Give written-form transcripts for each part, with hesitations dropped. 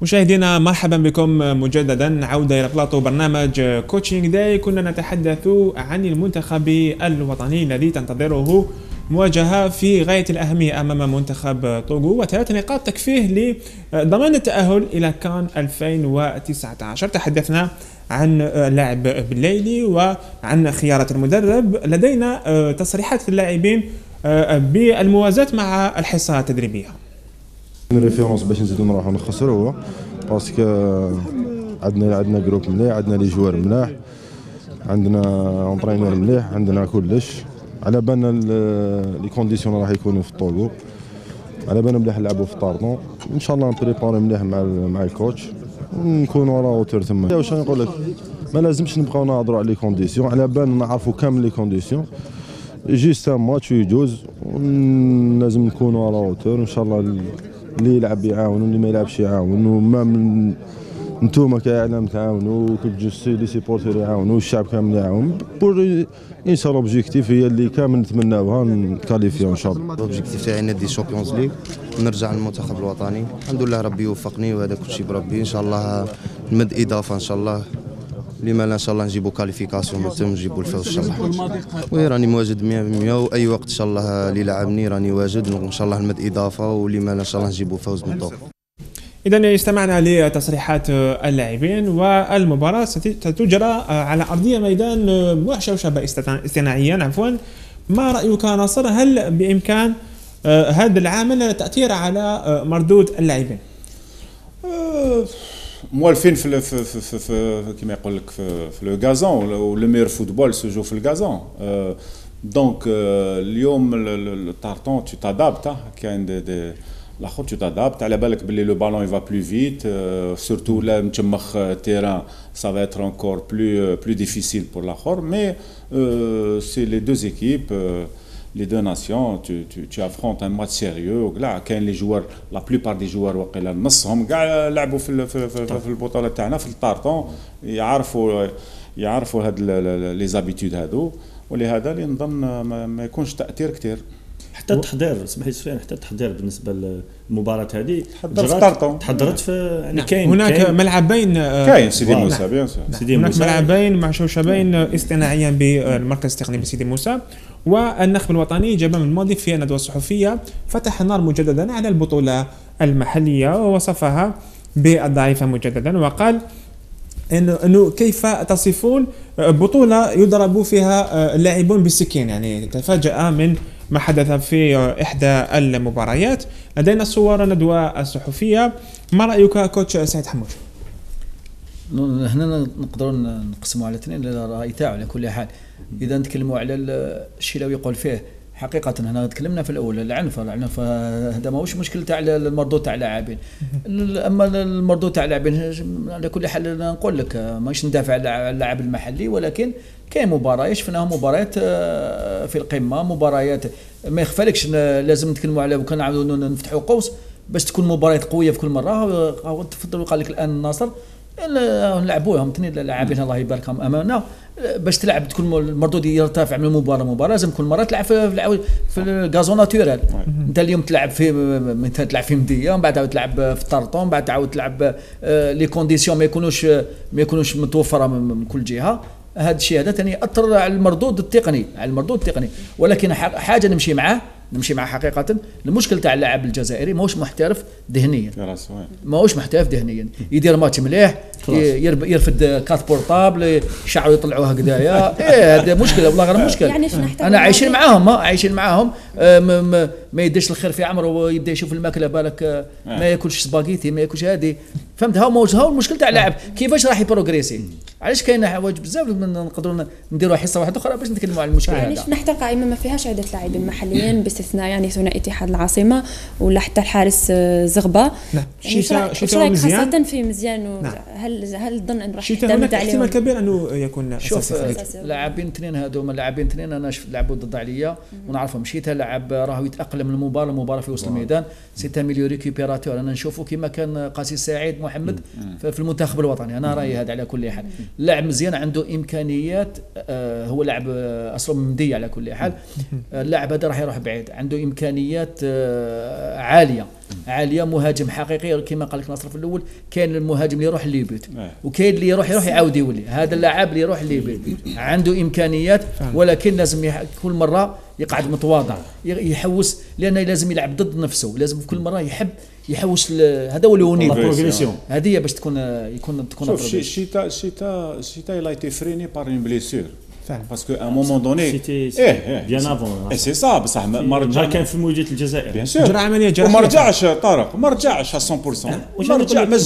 مشاهدينا مرحبا بكم مجددا، عودة إلى بلاطو برنامج كوتشينج داي. كنا نتحدث عن المنتخب الوطني الذي تنتظره مواجهة في غاية الأهمية أمام منتخب طوغو، و3 نقاط تكفيه لضمان التأهل إلى كان 2019. تحدثنا عن اللاعب بالليلي وعن خيارات المدرب. لدينا تصريحات اللاعبين بالموازاة مع الحصة التدريبية. الريفيرونس باش نزيدو نروحو نخسرو هو باسكو عندنا جروب مليح، عندنا لي جوار ملاح، عندنا اونطرينور مليح، عندنا كلش. على بالنا لي كونديسيون راح يكونوا في طوغو، على بالنا مليح نلعبوا في طارطون. ان شاء الله نبريباري مليح مع الكوتش ونكونوا على اوتور تما. واش نقول لك، ما لازمش نبقاو نهضروا على لي كونديسيون، على بالنا نعرفوا كامل لي كونديسيون. جيست ان ماتش يجوز، لازم نكونوا على اوتور. ان شاء الله اللي يلعب يعاون واللي ما يلعبش يعاون، وما من نتوما كاعلام تعاونوا، كل جوستي لي سيبورتور يعاونوا، والشعب كامل يعاون بور ان شاء الله. اوبجيكتيف هي اللي كامل نتمناوها نكاليفيو ان شاء الله. اوبجيكتيف تاعي نادي الشامبيونز ليغ، نرجع للمنتخب الوطني. الحمد لله ربي يوفقني وهذا كل شيء بربي. ان شاء الله نمد اضافه ان شاء الله، لما لا ان شاء الله نجيبوا كاليفيكاسيون من نجيبوا الفوز ان شاء الله. وي راني مواجد 100%، واي وقت ان شاء الله اللي لعبني راني واجد، ان شاء الله نمد اضافه، ولما لا ان شاء الله نجيبوا فوز من طوق. إذا استمعنا لتصريحات اللاعبين، والمباراة ستجرى على أرضية ميدان مشوشبة اصطناعيا. ما رأيك ناصر؟ هل بإمكان هذا العامل التأثير على مردود اللاعبين؟ موالفين في كما يقول لك في لو غازون، ولو مير فوتبول سو جو في الغازون. دونك اليوم الطارطون tu t'adaptes، كاين الاخر tu t'adaptes. على بالك باللي لو بالون يفا بلو فيت، سورتو لا متمخ تيران ça va être encore plus difficile pour l'akhor, mais c'est les deux équipes, les deux nations. tu affrontes un match sérieux. وكاع كاين لي جوار، لا بلوبار دي جوار وقيلا نصهم كاع لعبوا في البطوله تاعنا في الطارطون، يعرفوا هاد لي زابيتود هادو، ولهذا اللي نظن ما يكونش تاثير كثير. حتى التحضير، سمح لي سفيان، حتى التحضير بالنسبه للمباراه هذه تحضرت في يعني كاين هناك ملعبين، كاين سيدي موسى بيان سور، هناك ملعبين مشوشبين اصطناعيا بالمركز التقني بسيدي موسى. والنخب الوطني جاب من الماضي في الندوه الصحفيه فتح النار مجددا على البطوله المحليه، ووصفها بالضعيفه مجددا، وقال انه كيف تصفون بطوله يضرب فيها اللاعبون بالسكين. يعني تفاجأ من ما حدث في إحدى المباريات. لدينا صور الندوة الصحفية. ما رأيك كوتش سعيد حمود؟ هنا نقدروا نقسموا على اثنين الرأي تاعو. على كل حال إذا نتكلموا على الشيء اللي يقول فيه حقيقة، هنا تكلمنا في الأول العنف هذا ماهوش مشكل تاع المردود تاع اللاعبين. أما المردود تاع اللاعبين على كل حال نقول لك ماش ندافع على اللاعب المحلي، ولكن كاين مباريات شفناها، مباريات في القمة، مباريات ما يخفالكش. لازم نتكلموا على وكان نعاودوا نفتحوا قوس باش تكون مباريات قوية في كل مرة. تفضل قال لك الآن الناصر نلعبوهم اثنين لاعبين الله يباركهم امامنا، باش تلعب تكون المردود يرتفع من مباراه لازم كل مره تلعب في الغازون ناتورال. انت اليوم تلعب في مديه، ومن بعد تلعب في طارطون، بعد تعاود تلعب لي كونديسيون ما يكونوش متوفره من كل جهه. هذا الشيء هذا ثاني ياثر على المردود التقني، ولكن حاجه نمشي معاه حقيقه. المشكل تاع اللاعب الجزائري ماهوش محترف ذهنيا، يدير ماتش مليح، يرفد كات بورطابل، شعره يطلعوها هكذايا. هذا مشكله والله، غير مشكل. يعني انا عايشين معاهم ما يديش الخير في عمره، ويبدا يشوف الماكله بالك ما ياكلش سباغيتي، ما ياكلش هذه. فهمت؟ هاو المشكل تاع اللاعب كيفاش راح يبروغريسي. علاش كاين حوايج بزاف نقدروا نديروا حصه واحده اخرى باش نتكلموا على المشكل هذا. يعني نحن القائمه ما فيهاش عده لاعبين محليين باستثناء يعني ثنائي اتحاد العاصمه ولا حتى الحارس زغبه. نعم. شيتا خاصه في مزيان. نعم. هل تظن ان راح يعتمد عليه؟ احتمال كبير انه يكون شوف لاعبين اثنين هذوما، لاعبين اثنين انا شفت لعبوا ضد عليا ونعرفهم. شيتا لاعب راهو يتاقلم نتعلم من المباراه في وسط الميدان. سي ميليو ريكوبيراتور. انا نشوفه كما كان قاسي سعيد محمد في المنتخب الوطني. انا رايي هذا على كل حال. لاعب مزيان عنده امكانيات، هو لاعب اصلا ممدي على كل حال. اللاعب هذا راح يروح بعيد، عنده امكانيات عاليه، مهاجم حقيقي كما قال لك ناصر في الاول. كاين المهاجم اللي يروح ليبيت وكاين اللي يروح يعاود يولي. هذا اللاعب اللي يروح ليبيت عنده امكانيات، ولكن لازم كل مره يقعد متواضع، يحوس، لانه لازم يلعب ضد نفسه، لازم كل مره يحوس. هذا هو اللي يوني هذه باش تكون شوف شيتا il a été freiné par une blessure. Parce qu'à un moment donné, bien avant. Et c'est ça, بصح ما رجع كان في موجة الجزائر. بيان سور. جرى عملية جراحية. وما رجعش طارق، ما رجعش 100%. ما رجع، ما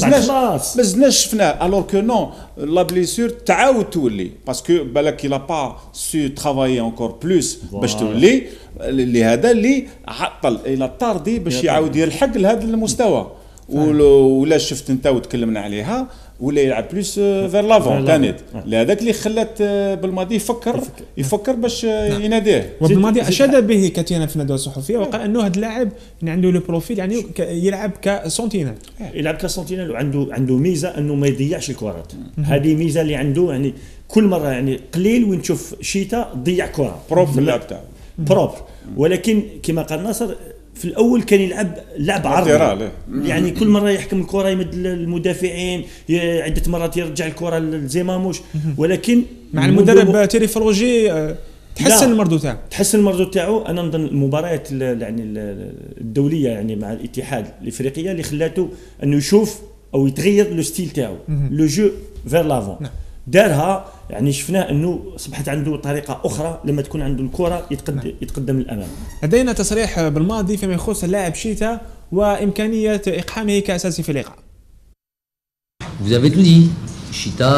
زدناش شفناه. Alors que non, la blessure تعاود تولي. Parce que بالك il a pas su travailler encore plus باش تولي. اللي هذا اللي عطل إلى طاردي باش يعاود يلحق لهذا المستوى. ولا شفت أنت وتكلمنا عليها. ولا يلعب بلوس فير لافون تانيت لهذاك اللي خلات بالماضي يفكر باش يناديه. وبالماضي اشاد به كثيرا في الندوه الصحفيه، وقال انه هذا اللاعب عنده لو بروفيل يعني يلعب كسونتينال، عنده ميزه انه ما يضيعش الكرات. هذه ميزه اللي عنده، يعني كل مره يعني قليل وين تشوف شيتا ضيع كره بروب في اللعب تاعو بروب. ولكن كما قال ناصر في الاول كان يلعب لعب عرضي، يعني كل مره يحكم الكره، يمد المدافعين، عده مرات يرجع الكره لزيماموش. ولكن مع المدرب تيري فروجي تحسن المردود تاعو. انا نظن المباريات يعني الدوليه يعني مع الاتحاد الافريقيه اللي خلاته انه يشوف او يتغير لو ستيل تاعو، لو جو فير لافون دارها. يعني شفناه انه اصبحت عنده طريقه اخرى لما تكون عنده الكره يتقدم للامام. لدينا تصريح بالماضي فيما يخص اللاعب شيتا وامكانيه اقحامه كاساسي في اللقاء. Vous avez tout dit. Chita,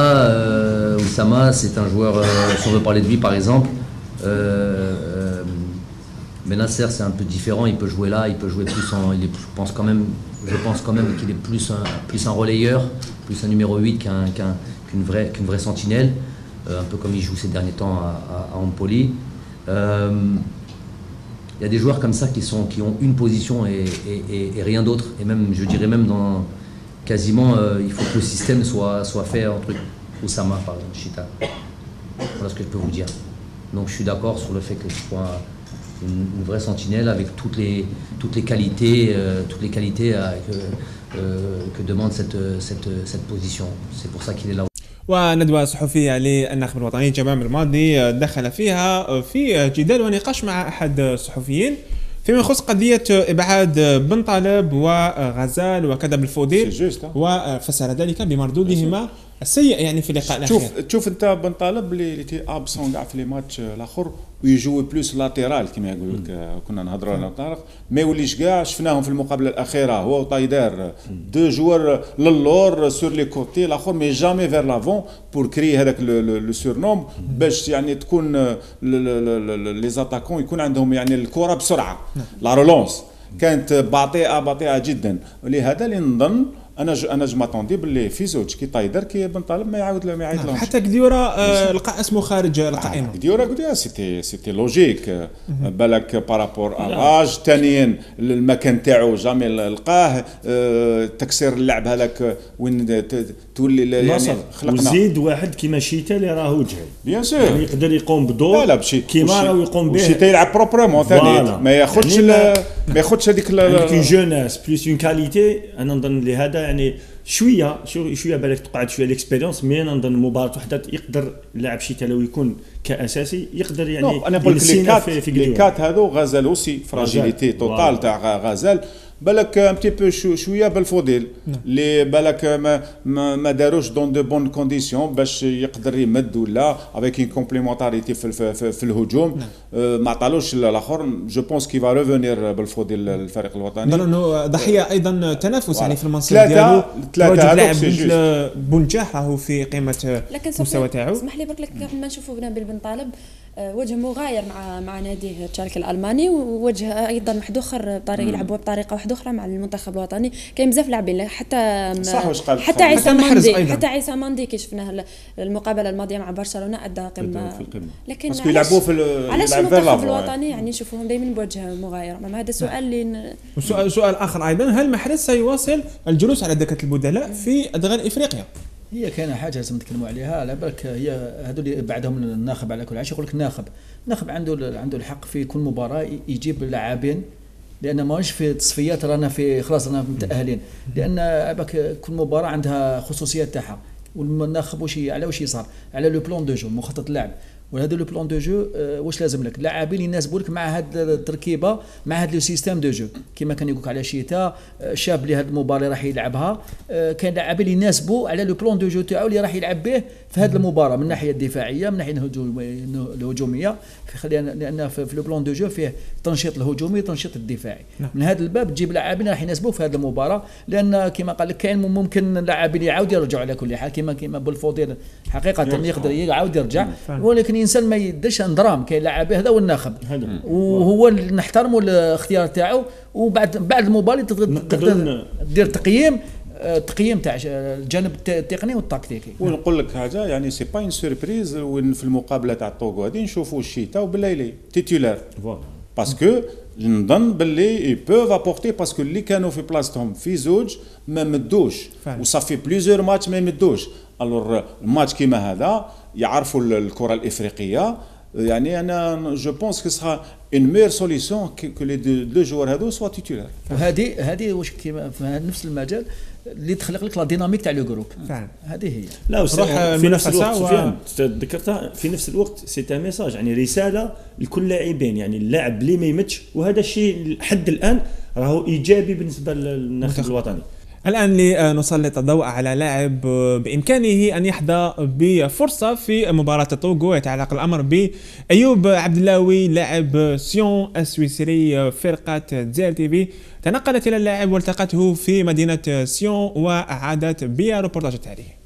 Oussama, c'est un joueur, si on veut parler de lui par exemple, Benasser c'est un peu différent, il peut jouer là, il peut jouer plus en, je pense quand même qu'il est plus un relayeur, plus un numéro 8 qu'une vraie sentinelle, un peu comme il joue ces derniers temps à Empoli. Il y a des joueurs comme ça qui ont une position et rien d'autre, et même je dirais même dans quasiment il faut que le système soit fait entre Oussama par exemple, Chita. Voilà ce que je peux vous dire. Donc je suis d'accord sur le fait que ce soit une vraie sentinelle avec toutes les qualités que demande cette position. C'est pour ça qu'il est là. وندوة صحفية للناخب الوطني جمال الماضي دخل فيها في جدال ونقاش مع أحد الصحفيين فيما يخص قضية إبعاد بن طالب وغزال وكذا بالفوديل، وفسر ذلك بمردودهما السيء يعني في اللقاء الأخير. تشوف أنت بن طالب اللي تي أبسون قاع في لي ماتش الآخر ويجوي بلوس لاتيرال كما يقول لك. كنا نهضروا انا وطارق ما يوليش كاع. شفناهم في المقابله الاخيره هو وطايدار دو جوار للور سور لي كوتي، الاخر مي جامي فير لافون بور كري هذاك لو سورنوم باش يعني تكون لي زاتاكون يكون عندهم يعني الكره بسرعه. لا رولونس كانت بطيئه جدا، ولهذا اللي نظن انا جو ماتوندي باللي في زوج كي طايدر كي بن طالب ما يعاود لهمش. حتى قديوره لقى اسمه خارج القائمه. قديوره سيتي لوجيك بالك بارابور الاج. ثانيا المكان تاعو جامي لقاه. تكسير اللعب هذاك وين تولي يعني خلقنا وزيد واحد كيما شيتا اللي راه وجهي بيان سور يعني يقدر يقوم بدور كيما راه يقوم به. شيتا يلعب بروبرمون ثاني ما ياخذش هذيك اون جوناس بلوس اون كاليتي. انا نظن لهذا يعني شويه بالك تقعد شويه ليكسبيريونس. مي انا نظن مباراه وحده يقدر اللاعب شيتا لو يكون كاساسي يقدر يعني انا نقول لك لي كات هذو غزال اوسي فراجيليتي توتال تاع غزال بالك ان بتي بو شويه بالفوديل اللي بالك ما داروش دون دو بون كونديسيون باش يقدر يمد ولا افيك ان كومبليمونتاريتي في الهجوم. ما عطالوش الاخر. جو بونس كي فا ريفونير بالفوديل الفريق الوطني. لانه ضحيه ايضا تنافس يعني في المنصب ديالو. ثلاثه لاعب مثل بونجاح راهو في قيمه المستوى تاعو. اسمح لي برك لك قبل ما نشوفوا نبيل بن طالب وجه مغاير مع ناديه تشالك الالماني، ووجه ايضا واحد اخر بطريقه يلعبوا بطريقه واحده اخرى مع المنتخب الوطني. كاين بزاف لاعبين حتى عيسى ماندي كي شفناه المقابله الماضيه مع برشلونه ادى قمه في القمه، لكن باسكو يلعبوا علاش المنتخب الوطني يعني نشوفوهم دائما بوجه مغاير؟ هذا السؤال اللي سؤال اخر ايضا، هل محرز سيواصل الجلوس على دكه البدلاء في ادغال افريقيا؟ هي كاينه حاجه لازم نتكلموا عليها، على بالك هي هذول اللي بعدهم الناخب على كل عاش يقول لك الناخب عنده الحق في كل مباراه يجيب لاعبين، لان ماهوش في تصفيات رانا في خلاص رانا متاهلين، لان بالك كل مباراه عندها خصوصيات تاعها، والناخب واش يصار على لو بلان دو جو مخطط اللعب، وهذا لو بلان دو جو واش لازم لك لاعبين يناسبوا لك مع هذه التركيبه مع هذا لو سيستيم دو جو كما كان يقولك على شيتا شاب اللي هذه المباراه راح يلعبها، كاين لاعبين يناسبوا على لو بلان دو جو تاعو اللي راح يلعب به في هذه المباراه من الناحيه الدفاعيه من الناحيه الهجوميه، لان في لو بلان دو جو فيه تنشيط الهجومي تنشيط الدفاعي. من هذا الباب تجيب لاعبين راح يناسبوا في هذه المباراه، لان كما قال لك كاين ممكن لاعبين يعاود يرجعوا على كل حال كما بالفضيل حقيقه يقدر يعاود يرجع، ولكن الانسان ما يدش اندرام كاين لاعب هذا هو الناخب وهو اللي نحترموا الاختيار تاعو، وبعد المباراه تقدر دير تقييم تاع الجانب التقني والتكتيكي. ونقول لك حاجه يعني سي با اون سوربريز وين في المقابله تاع الطوغو غادي نشوفوا الشيتا وبالليلي تيتولار باسكو نظن باللي يبوف ابورتي، باسكو اللي كانوا في بلاصتهم في زوج ما مدوش وصافي بليزيور ماتش ما يمدوش. الور الماتش كيما هذا يعرفوا الكره الافريقيه، يعني انا جو بونس كو سرا اون ميور سوليسيون كو لي دو جوار هذو سوا تيتولار. وهذه واش كيما في نفس المجال اللي تخلق لك لا ديناميك تاع لو جروب هذه هي. لا في نفس الوقت سفيان ذكرتها في نفس الوقت سي ان ميساج يعني رساله لكل لاعبين، يعني اللاعب اللي ما يمتش، وهذا الشيء لحد الان راهو ايجابي بالنسبه للناخب الوطني. الآن لنسلط الضوء على لاعب بإمكانه أن يحظى بفرصة في مباراة الطوغو. يتعلق الأمر بأيوب عبد اللاوي لاعب سيون السويسري فرقة زير تي في. تنقلت إلى اللاعب والتقته في مدينة سيون وأعادت بها روبورتاج التالي.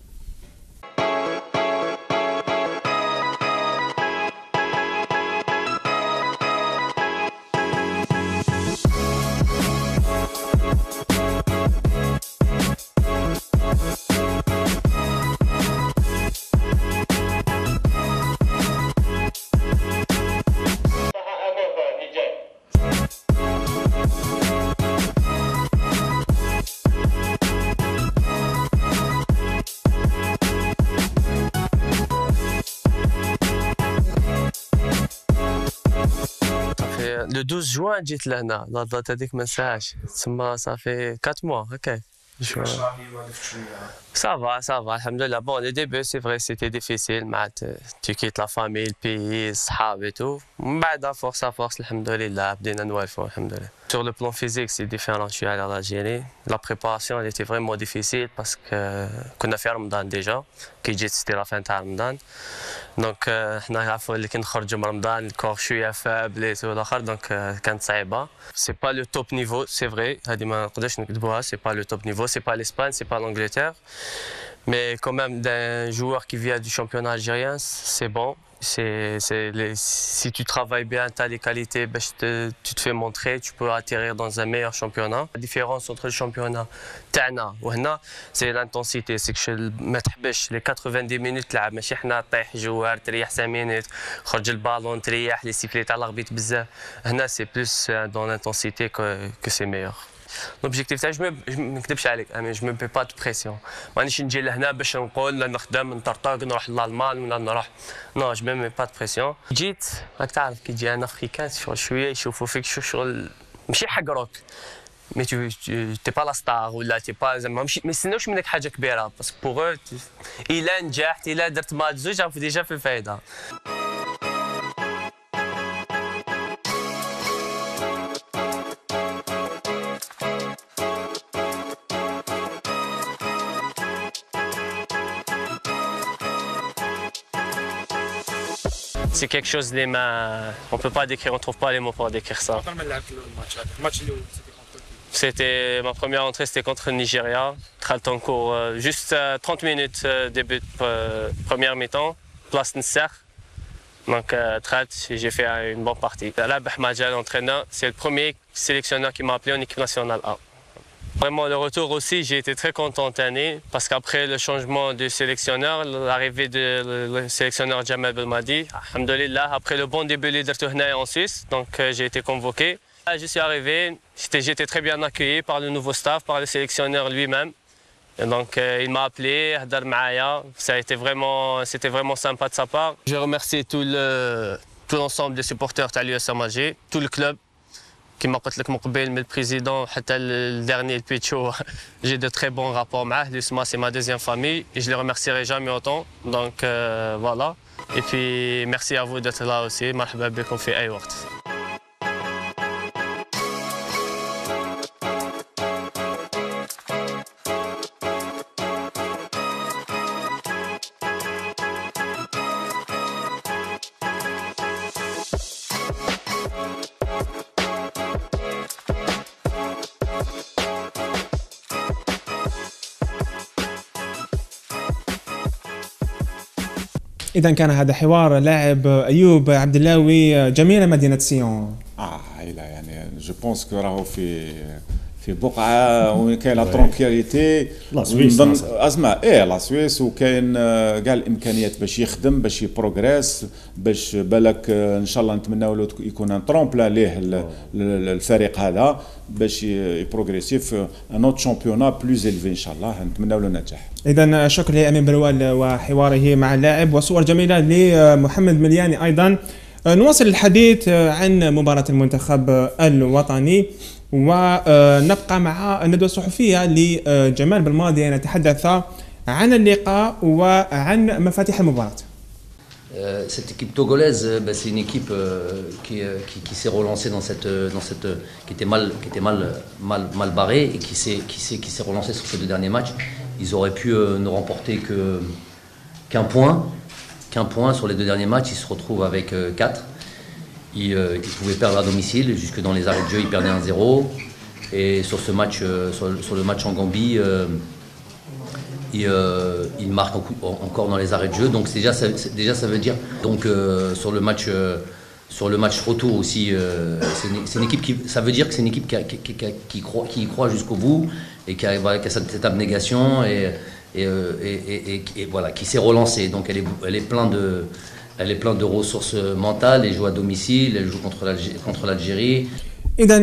لو 12 جوان جيت لهنا، لا دات هذيك ما نساهاش، تسمى صافي 4 موا هكاك. Ça va, alhamdoulilah. Bon, les débuts, c'est vrai, c'était difficile. Tu quittes la famille, le pays, les sahab et tout. Mais force à force, alhamdoulilah, بدينا نوالفوا, alhamdoulilah. Sur le plan physique, c'est différent. Je suis allé en Algérie. La préparation, elle était vraiment difficile parce qu'on a fait Ramadan déjà. Qui dit c'était la fin de Ramadan. Donc, on a fait اللي كنخرجوا من رمضان الكور شويه فابل et tout الاخر. Donc, كانت صعيبه. C'est pas le top niveau, c'est vrai. هذه ما نقدرش نكذبوها. C'est pas le top niveau, c'est pas l'Espagne, c'est pas l'Angleterre. Mais quand même, d'un joueur qui vient du championnat algérien, c'est bon. Si tu travailles bien, tu as les qualités, tu te fais montrer, tu peux atterrir dans un meilleur championnat. La différence entre le championnat تاعنا وهنا, c'est l'intensité. C'est que ما تحبش les 90 minutes تلعب, ماشي حنا طيح جوار تريح 5 minutes, خرج البالون تريح, les sifflets تاع الاربيت بزاف. هنا c'est plus dans l'intensité que c'est meilleur. L'objectif تاعي ما نكذبش عليك, je me mets pas de pression. مانيش نجي لهنا باش نقول لا نخدم نطرطق نروح للالمان ولا نروح. Non, je me mets pas de pression. جيت راك تعرف كي تجي ان افريكان شويه يشوفوا فيك شغل ماشي حقروك. Mais tu t'es pas la star ولا t'es pas زعما ما يستناوش منك حاجه كبيره باسكو بوغ الا نجحت الا درت ماتش زوج راك ديجا في الفايده. C'est quelque chose on peut pas décrire, on trouve pas les mots pour décrire ça. C'était ma première entrée, c'était contre le Nigeria. Khaltankour, juste 30 minutes début de première mi-temps, place Nsser. Donc, j'ai fait une bonne partie. Rabah Madja, l'entraîneur, c'est le premier sélectionneur qui m'a appelé en équipe nationale A. Vraiment, le retour aussi, j'ai été très content cette année parce qu'après le changement du sélectionneur, l'arrivée du sélectionneur Jamal Belmadi, alhamdoulilah, après le bon début de en Suisse, donc j'ai été convoqué. Je suis arrivé, j'étais très bien accueilli par le nouveau staff, par le sélectionneur lui-même. Et donc il m'a appelé, Hadar Maaya, c'était vraiment sympa de sa part. Je remercie tout l'ensemble des supporters de l'USM Alger, tout le club. كما قلت لك من قبل من البريزيدون حتى الدرني البيتشو j'ai de très bons rapports معاه. L'USMA c'est ma deuxième famille et je les remercierai jamais autant. Donc voilà. Et puis merci à vous d'être là aussi. مرحبا بكم في أي وقت. إذا كان هذا حوار لاعب أيوب عبد اللاوي جميل مدينة سيون. لا يعني جو بونس كو راهو في بقعه وين كاين لا ترونكياليتي لا سويس اسمع لا سويس وكاين كاع الامكانيات باش يخدم باش يبروغريس باش بالك ان شاء الله نتمناو له يكون ان ترومبلا ليه الفريق هذا باش يبروغريسي في ان اوت شامبيونا بلوز إلفي ان شاء الله نتمناو له النجاح. اذا شكرا لامين بروال وحواره مع اللاعب وصور جميله لمحمد ملياني. ايضا نواصل الحديث عن مباراه المنتخب الوطني ونبقى مع الندوة الصحفية لجمال بلماضي نتحدث عن اللقاء وعن مفاتيح المباراة. Cette équipe togolaise, c'est une équipe qui s'est relancée qui était mal barrée et qui s'est relancée sur ces deux derniers matchs. Ils auraient pu ne remporter qu'un point sur les deux derniers matchs. Ils se retrouvent avec 4. Ils pouvaient perdre à domicile, jusque dans les arrêts de jeu, ils perdaient 1-0. Et sur ce match, sur le match en Gambie, ils marquent encore dans les arrêts de jeu. Donc déjà ça veut dire. Donc sur le match retour aussi, c'est une équipe ça veut dire que c'est une équipe qui y croit jusqu'au bout et qui a cette abnégation et voilà, qui s'est relancée. Donc elle est pleine de ressources mentales. Elle joue à domicile, elle joue contre l'Algérie. إذا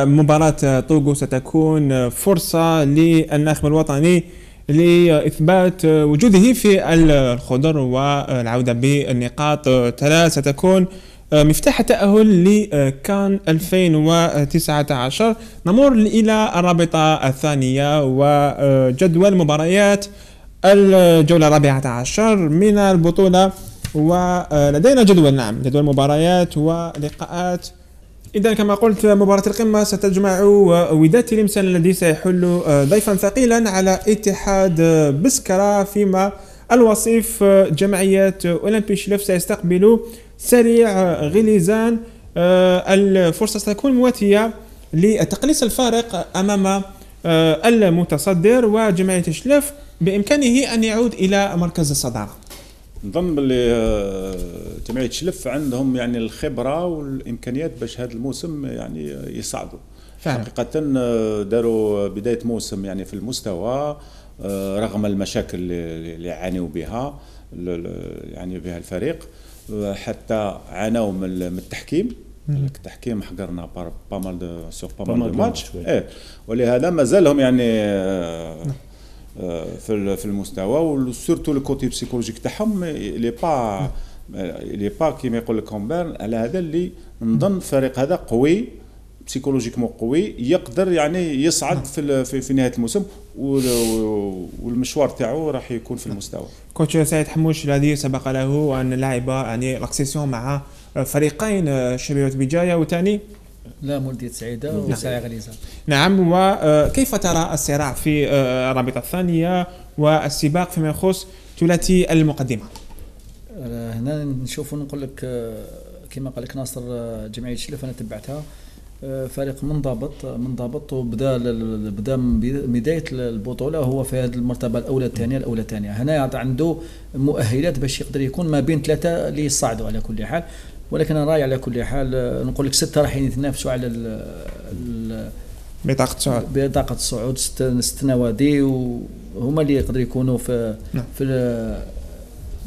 مباراة طوغو ستكون فرصة للناخب الوطني لإثبات وجوده في الخضر والعودة بالنقاط 3. ستكون مفتاح التأهل لكان 2019. نمر إلى الرابطة الثانية وجدول مباريات الجولة 14 من البطولة. ولدينا جدول مباريات ولقاءات. إذا كما قلت مباراة القمة ستجمع وداد تلمسان الذي سيحل ضيفا ثقيلا على اتحاد بسكرة، فيما الوصيف جمعية أولمبي شلف سيستقبل سريع غليزان. الفرصة ستكون مواتية لتقليص الفارق أمام المتصدر، وجمعية شلف بإمكانه أن يعود إلى مركز الصدارة. نظن باللي جمعية شلف عندهم يعني الخبرة والإمكانيات باش هذا الموسم يعني يصعدوا. حقيقة داروا بداية موسم يعني في المستوى رغم المشاكل اللي عانوا بها يعني بها الفريق، حتى عانوا من التحكيم. التحكيم حقرنا بامال دو سور بامال دو ماتش، ولهذا مازالهم يعني في المستوى، وسورتو الكوتي بسيكولوجيك تاعهم لي با كيما يقول لك كومبيرن. على هذا اللي نظن الفريق هذا قوي بسيكولوجيكمون، قوي يقدر يعني يصعد في نهايه الموسم، والمشوار تاعو راح يكون في المستوى. كوتش سعيد حموش الذي سبق له ان لعب يعني لاكسيسيون مع فريقين شبيبة بجاية وثاني لا مولدية سعيدة وسريع غليزان. نعم، وكيف ترى الصراع في الرابطة الثانية والسباق فيما يخص ثلاثي المقدمة؟ هنا نشوف نقول لك كما قال لك ناصر، جمعية شلف أنا تبعتها فريق منضبط وبدا من بدايه البطوله هو في هذه المرتبه الاولى الثانيه هنا عنده مؤهلات باش يقدر يكون ما بين 3 اللي يصعدوا على كل حال. ولكن انا راي على كل حال نقول لك 6 راح يتنافسوا على بطاقه الصعود 6 نوادي وهما اللي يقدروا يكونوا في اللي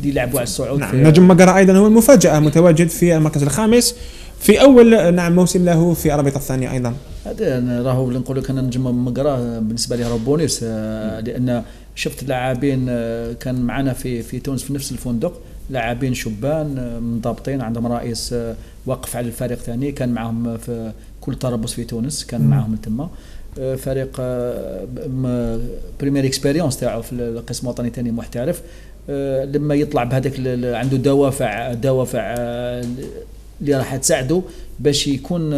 يلعبوا على الصعود. نجم مقرة ايضا هو المفاجاه متواجد في المركز الخامس في اول موسم له في الرابطه الثانيه ايضا. هذا انا راهو نقول لك انا نجم مقرة بالنسبه لي راه بونيس لان شفت لاعبين كان معنا في تونس في نفس الفندق، لاعبين شبان منضبطين عندهم رئيس واقف على الفريق ثاني كان معهم في كل طرابلس في تونس كان معهم تما فريق بريمير اكسبيريونس تاعو في القسم الوطني ثاني محترف. لما يطلع بهذاك عنده دوافع اللي راح تساعده باش يكون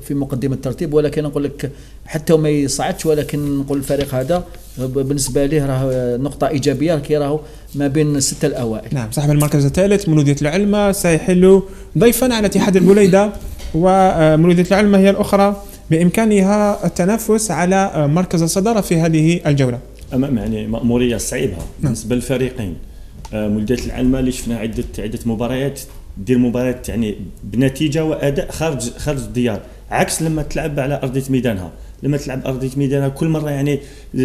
في مقدمه الترتيب. ولكن نقول لك حتى وما يصعدش ولكن نقول الفريق هذا بالنسبه ليه راه نقطه ايجابيه كي راهو ما بين 6 الاوائل. نعم صاحب المركز الثالث مولودية العلمة سيحل ضيفا على اتحاد البليده، ومولودية العلمة هي الاخرى بامكانها التنافس على مركز الصداره في هذه الجوله امام يعني مأموريه صعيبه بالنسبه للفريقين. مولودية العلمة اللي شفنا عده مباريات دير مباريات يعني بنتيجه واداء خارج الديار، عكس لما تلعب على ارضيه ميدانها. لما تلعب ارضيه ميدانها كل مره يعني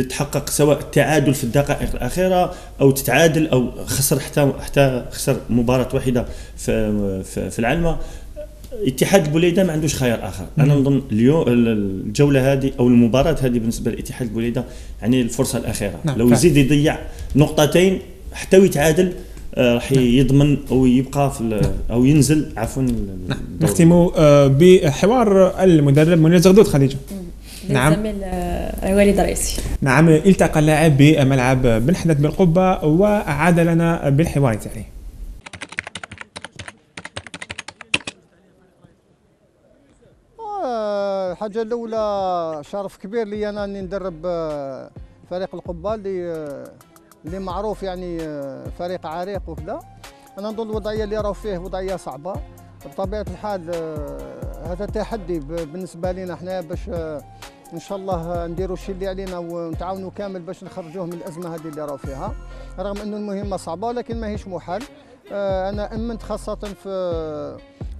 تحقق سواء التعادل في الدقائق الاخيره او تتعادل او خسر حتى خسر مباراه واحده في العلمه. اتحاد البليده ما عندوش خيار اخر. انا نظن اليوم الجوله هذه او المباراه هذه بالنسبه لاتحاد البليده يعني الفرصه الاخيره. لو يزيد يضيع نقطتين حتى ويتعادل راح يضمن او يبقى في او ينزل عفوا. نختم بحوار المدرب منير زغدود خديجه. نعم والد رئيسي. نعم التقى اللاعب بملعب بن حداد بالقبه وعاد لنا بالحوار تاعي. الحاجه الاولى شرف كبير لي انا اني ندرب فريق القبه اللي معروف يعني فريق عريق وكذا. انا نظن الوضعيه اللي راهو فيه وضعيه صعبه بطبيعه الحال. هذا تحدي بالنسبه لنا احنا باش ان شاء الله نديروا الشيء اللي علينا ونتعاونوا كامل باش نخرجوه من الازمه هذه اللي راهو فيها، رغم انه المهمه صعبه ولكن ماهيش محال. انا امنت خاصه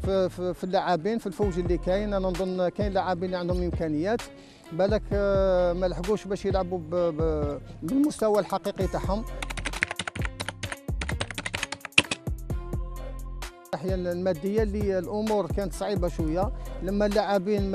في اللاعبين في الفوج اللي كاين. انا نظن كاين لاعبين اللي عندهم امكانيات بالك ما لحقوش باش يلعبوا بالمستوى الحقيقي تاعهم. الناحيه الماديه اللي الامور كانت صعيبه شويه لما اللاعبين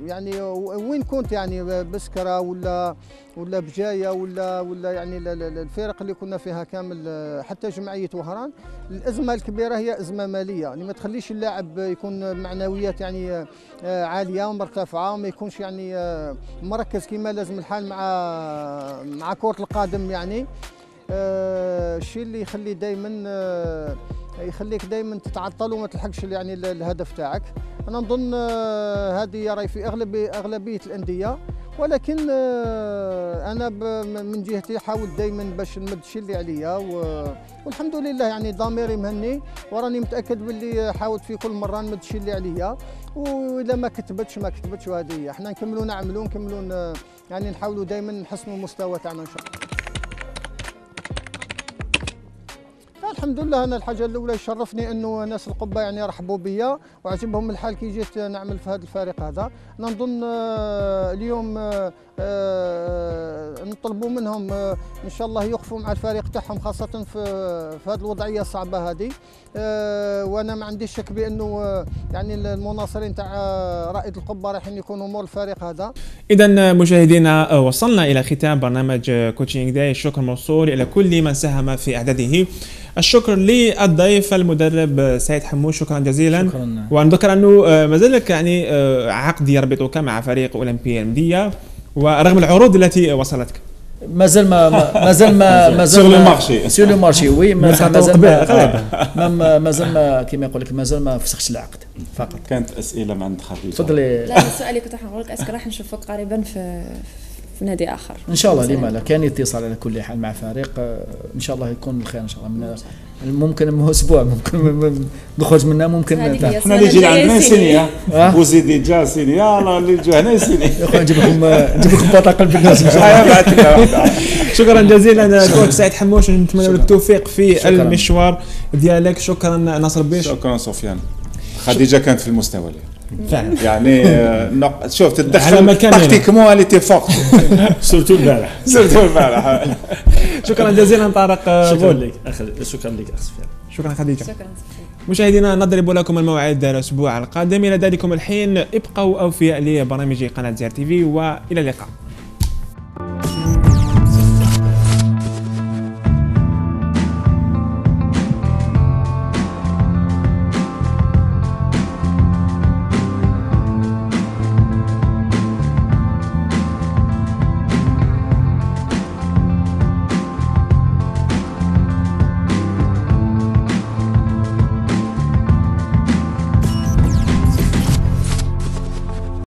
يعني وين كنت يعني بسكره ولا بجايه ولا يعني الفرق اللي كنا فيها كامل حتى جمعيه وهران. الازمه الكبيره هي ازمه ماليه اللي ما تخليش اللاعب يكون معنويات يعني عاليه ومرتفعه وما يكونش يعني مركز كما لازم الحال مع كره القدم. يعني الشيء اللي يخلي دائما يخليك دائما تتعطل وما تلحقش يعني الهدف تاعك. انا نظن هذه راهي في اغلبيه الانديه، ولكن انا من جهتي حاولت دائما باش نمد الشيء اللي عليا والحمد لله يعني ضميري مهني وراني متاكد باللي حاولت في كل مره نمد الشيء اللي عليا. واذا ما كتبتش وهذه هي احنا نكملوا نعملوا يعني نحاولوا دائما نحسنوا المستوى تاعنا ان شاء الله. الحمد لله. انا الحاجه الاولى يشرفني انه ناس القبه يعني رحبوا بيا وعجبهم الحال كي جيت نعمل في هذا الفريق هذا. انا نظن اليوم نطلبوا منهم ان شاء الله يوقفوا مع الفريق تاعهم خاصه في هذه الوضعيه الصعبه هذه. وانا ما عنديش شك بانه يعني المناصرين تاع رائد القبه رايحين يكونوا مور الفريق هذا. اذا مشاهدينا وصلنا الى ختام برنامج كوتشينج داي. الشكر موصول الى كل من ساهم في اعداده. الشكر للضيف المدرب سيد حموش، شكرا جزيلا. شكرا. ونذكر انه ما زالك يعني عقد يربطك مع فريق اولمبي المديه ورغم العروض التي وصلتك مازال سور لو مارشي سور لو مارشي وي مازال ما كيما يقول لك مازال ما فسخش العقد فقط. كانت اسئله من عند خديجه. تفضلي. لا السؤال اللي كنت نقول لك اسكو راح نشوفك قريبا في نادي اخر ان شاء الله. لما لا كان اتصال على كل حال مع فريق ان شاء الله يكون الخير ان شاء الله. ممكن اسبوع ممكن نخرج منها ممكن. احنا اللي يجي عندنا سيني وزيدي جا سيني يلا اللي يجوا هنا سيني يا اخويا نجيب لكم بطاقه بالناس. شكرا جزيلا كوتش سعيد حموش، نتمنى لك التوفيق في المشوار ديالك. شكرا ناصر بيش. شكرا سفيان. خديجه كانت في المستوى فعلا يعني شوف تتدخل تكتيكمون اللي تفوق سورتو البارح شكرا جزيلا طارق. شكرا لك شكرا لك سفيان. شكرا خديجه. شكرا. مشاهدينا نضرب لكم الموعد الاسبوع القادم. الى ذلكم الحين ابقوا اوفياء لبرامج قناه زير تي في والى اللقاء.